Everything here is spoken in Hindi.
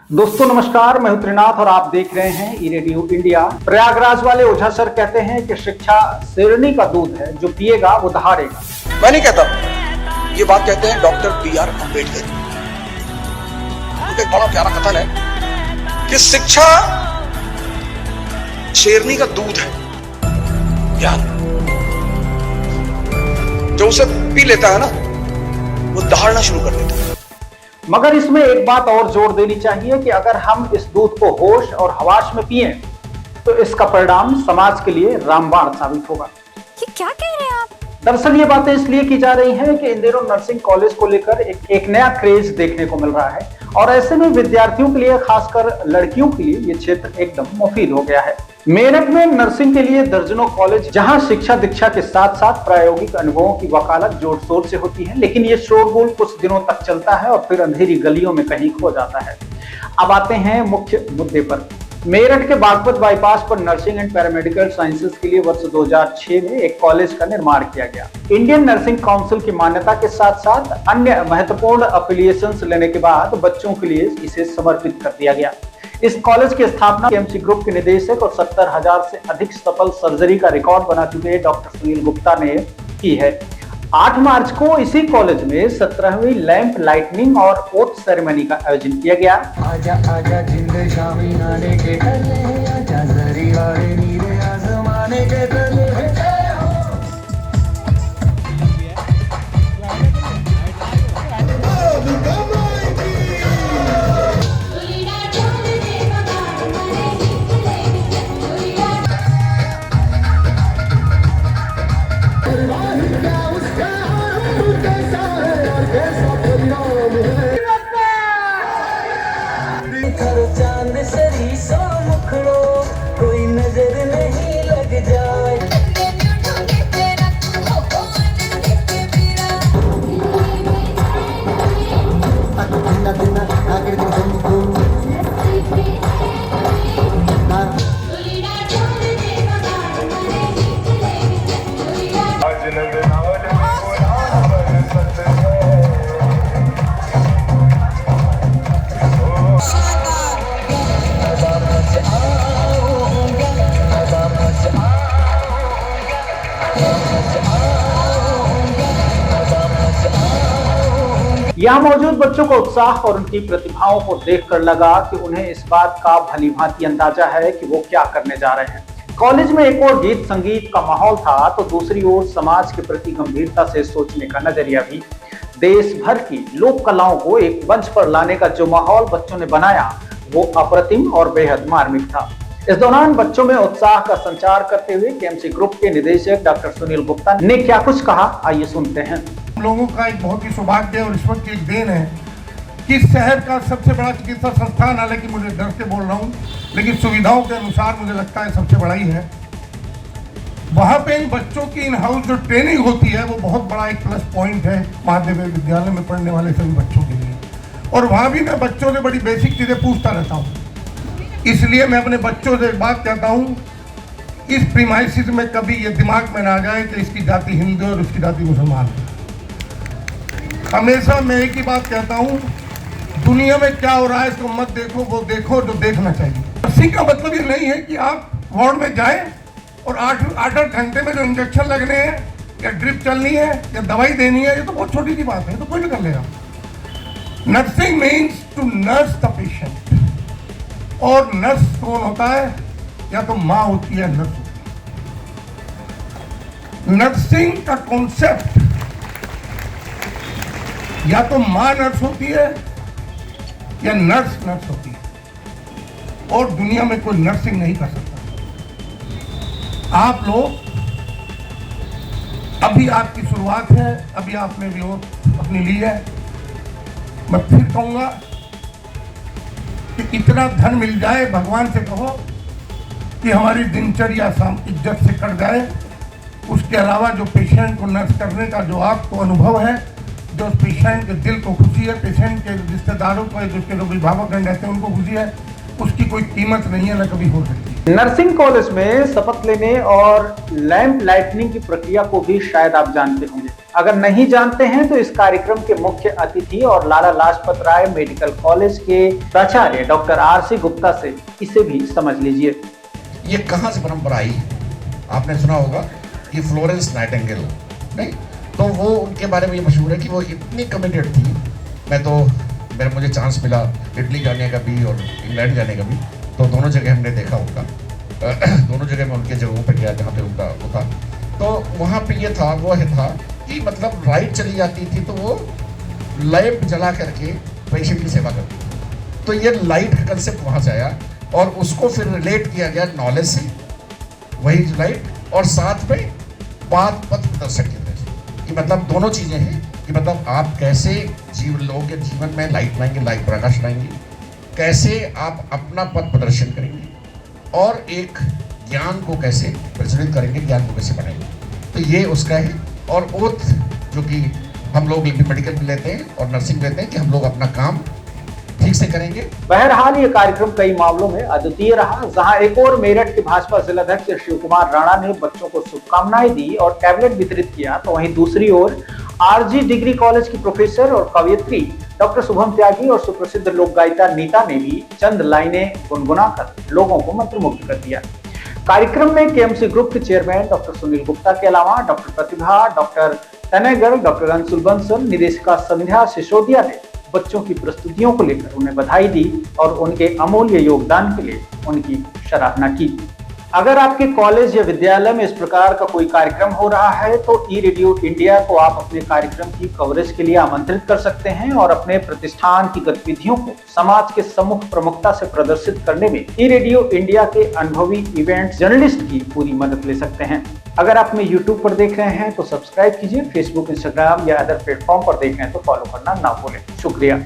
दोस्तों नमस्कार, मैं हूं त्रिनाथ और आप देख रहे हैं ई रेडियो इंडिया। प्रयागराज वाले ओझा सर कहते हैं कि शिक्षा शेरनी का दूध है, जो पिएगा वो दहाड़ेगा। मैं नहीं कहता, ये बात कहते हैं डॉक्टर बी.आर. अम्बेडकर। उनका एक बड़ा प्यारा कथन है कि शिक्षा शेरनी का दूध है, ज्ञान। जो उसे पी लेता है ना, वो दहाड़ना शुरू कर देता है। मगर इसमें एक बात और जोर देनी चाहिए कि अगर हम इस दूध को होश और हवास में पिए तो इसका परिणाम समाज के लिए रामबाण साबित होगा। ये क्या कह रहे हैं आप? दरअसल ये बातें इसलिए की जा रही हैं कि इन दिनों नर्सिंग कॉलेज को लेकर एक नया क्रेज देखने को मिल रहा है और ऐसे में विद्यार्थियों के लिए, खासकर लड़कियों के लिए ये क्षेत्र एकदम मुफीद हो गया है। मेरठ में नर्सिंग के लिए दर्जनों कॉलेज, जहां शिक्षा दीक्षा के साथ साथ प्रायोगिक अनुभवों की वकालत जोर शोर से होती है, लेकिन ये शोरगुल कुछ दिनों तक चलता है और फिर अंधेरी गलियों में कहीं खो जाता है। अब आते हैं मुख्य मुद्दे पर। मेरठ के बागपत बाईपास पर नर्सिंग एंड पैरामेडिकल साइंसेज के लिए वर्ष 2006 में एक कॉलेज का निर्माण किया गया। इंडियन नर्सिंग काउंसिल की मान्यता के साथ साथ अन्य महत्वपूर्ण एफिलिएशंस लेने के बाद बच्चों के लिए इसे समर्पित कर दिया गया। इस कॉलेज की स्थापना केएमसी ग्रुप के निदेशक और 70,000 से अधिक सफल सर्जरी का रिकॉर्ड बना चुके डॉक्टर सुनील गुप्ता ने की है। 8 मार्च को इसी कॉलेज में 17वीं लैंप लाइटनिंग और ओथ सेरेमनी का आयोजन किया गया। आजा आजा जिंद शामी आने के गले, आजा जरी वाले नीरे आजमाने के गले। चांद सरी सो मुखड़ो, कोई नजर नहीं लग जाए। यहाँ मौजूद बच्चों का उत्साह और उनकी प्रतिभाओं को देखकर लगा कि उन्हें इस बात का भलीभांति अंदाजा है कि वो क्या करने जा रहे हैं। कॉलेज में एक ओर गीत संगीत का माहौल था तो दूसरी ओर समाज के प्रति गंभीरता से सोचने का नजरिया भी। देश भर की लोक कलाओं को एक मंच पर लाने का जो माहौल बच्चों ने बनाया वो अप्रतिम और बेहद मार्मिक था। इस दौरान बच्चों में उत्साह का संचार करते हुए केएमसी ग्रुप के निदेशक डॉक्टर सुनील गुप्ता ने क्या कुछ कहा, आइए सुनते हैं। लोगों का एक बहुत ही सौभाग्य और इस वक्त की एक देन है कि इस शहर का सबसे बड़ा चिकित्सा संस्थान, हालांकि मुझे डर से बोल रहा हूँ लेकिन सुविधाओं के अनुसार मुझे लगता है सबसे बड़ा ही है। वहाँ पे इन बच्चों की इन हाउस जो ट्रेनिंग होती है वो बहुत बड़ा एक प्लस पॉइंट है महादेव विद्यालय में पढ़ने वाले सभी बच्चों के लिए। और वहाँ भी मैं बच्चों से बड़ी बेसिक चीज़ें पूछता रहता हूँ, इसलिए मैं अपने बच्चों से एक बात कहता हूँ, इस प्रीमाइसिस में कभी ये दिमाग में ना आ जाए कि इसकी जाति हिंदू और उसकी जाति मुसलमान है। हमेशा मैं एक ही बात कहता हूँ, दुनिया में क्या हो रहा है इसको मत देखो, वो देखो जो देखना चाहिए। नर्सिंग का मतलब ये नहीं है कि आप वार्ड में जाएं और 8 घंटे में जो इंजेक्शन लगने हैं या ड्रिप चलनी है या दवाई देनी है, ये तो बहुत छोटी सी बात है, तो कोई भी कर लेगा। Nursing means to nurse the patient. और नर्स कौन होता है? या तो माँ होती है, नर्स होती है। नर्सिंग का कॉन्सेप्ट या तो माँ नर्स होती है या नर्स नर्स होती है, और दुनिया में कोई नर्सिंग नहीं कर सकता। आप लोग, अभी आपकी शुरुआत है, अभी आपने भी अपनी ली है। मैं फिर कहूंगा कि इतना धन मिल जाए, भगवान से कहो कि हमारी दिनचर्या इज्जत से कट जाए। उसके अलावा जो पेशेंट को नर्स करने का जो आपको अनुभव है, जो पेशेंट के दिल को खुशी है, पेशेंट के रिश्तेदारों को, जिसके जो अभिभावक रहते हैं उनको खुशी है, उसकी कोई कीमत नहीं है, न कभी हो सकती। नर्सिंग कॉलेज में शपथ लेने और लैंप लाइटनिंग की प्रक्रिया को भी शायद आप जानते होंगे। अगर नहीं जानते हैं तो इस कार्यक्रम के मुख्य अतिथि और लाला लाजपत राय मेडिकल कॉलेज के प्राचार्य डॉक्टर आर.सी. गुप्ता से इसे भी समझ लीजिए। ये कहाँ से परंपरा आई? आपने सुना होगा कि फ्लोरेंस नाइटिंगेल, नहीं तो वो उनके बारे में ये मशहूर है कि वो इतनी कमिटेड थी। मुझे चांस मिला इटली जाने का भी और इंग्लैंड जाने का भी, तो दोनों जगह हमने देखा उनका दोनों जगह में उनके जगहों पे गया जहाँ पे उनका वो था। तो वहाँ पे ये था कि मतलब लाइट चली जाती थी तो वो लैंप जला करके पेशेंट की सेवा करती थी। तो ये लाइट का कंसेप्ट वहाँ से आया और उसको फिर रिलेट किया गया नॉलेज से, वही लाइट और साथ में पथ प्रदर्शक की तरह से, कि मतलब दोनों चीज़ें हैं कि मतलब आप कैसे लोगों के जीवन में लाइट लाएंगे, लाइट प्रकाश लाएंगे, कैसे आप अपना पथ प्रदर्शन करेंगे और एक ज्ञान को कैसे प्रज्वलित करेंगे, ज्ञान को कैसे बढ़ाएंगे। तो ये उसका है। और ओथ जो कि हम लोग मेडिकल में लेते हैं और नर्सिंग लेते हैं कि हम लोग अपना काम ठीक से करेंगे। बहरहाल ये कार्यक्रम कई मामलों में अद्वितीय रहा, जहां एक और मेरठ के भाजपा जिलाध्यक्ष शिव कुमार राणा ने बच्चों को शुभकामनाएं दी और टैबलेट वितरित किया, तो वहीं दूसरी ओर आरजी डिग्री कॉलेज की प्रोफेसर और कवयित्री डॉक्टर शुभम त्यागी और सुप्रसिद्ध लोक गायिका नीता ने भी चंद लाइनें गुनगुनाकर लोगों को मंत्रमुग्ध कर दिया। कार्यक्रम में केएमसी ग्रुप के चेयरमैन डॉक्टर सुनील गुप्ता के अलावा डॉक्टर प्रतिभा, डॉक्टर तनेगर, डॉक्टर अंशुल बंसल, निदेशिका संध्या सिसोदिया ने बच्चों की प्रस्तुतियों को लेकर उन्हें बधाई दी और उनके अमूल्य योगदान के लिए उनकी सराहना की। अगर आपके कॉलेज या विद्यालय में इस प्रकार का कोई कार्यक्रम हो रहा है तो ई रेडियो इंडिया को आप अपने कार्यक्रम की कवरेज के लिए आमंत्रित कर सकते हैं और अपने प्रतिष्ठान की गतिविधियों को समाज के सम्मुख प्रमुखता से प्रदर्शित करने में ई रेडियो इंडिया के अनुभवी इवेंट जर्नलिस्ट की पूरी मदद ले सकते हैं। अगर आप हमें यूट्यूब पर देख रहे हैं तो सब्सक्राइब कीजिए, फेसबुक, इंस्टाग्राम या अदर प्लेटफॉर्म पर देख रहे हैं तो फॉलो करना ना भूलें। शुक्रिया।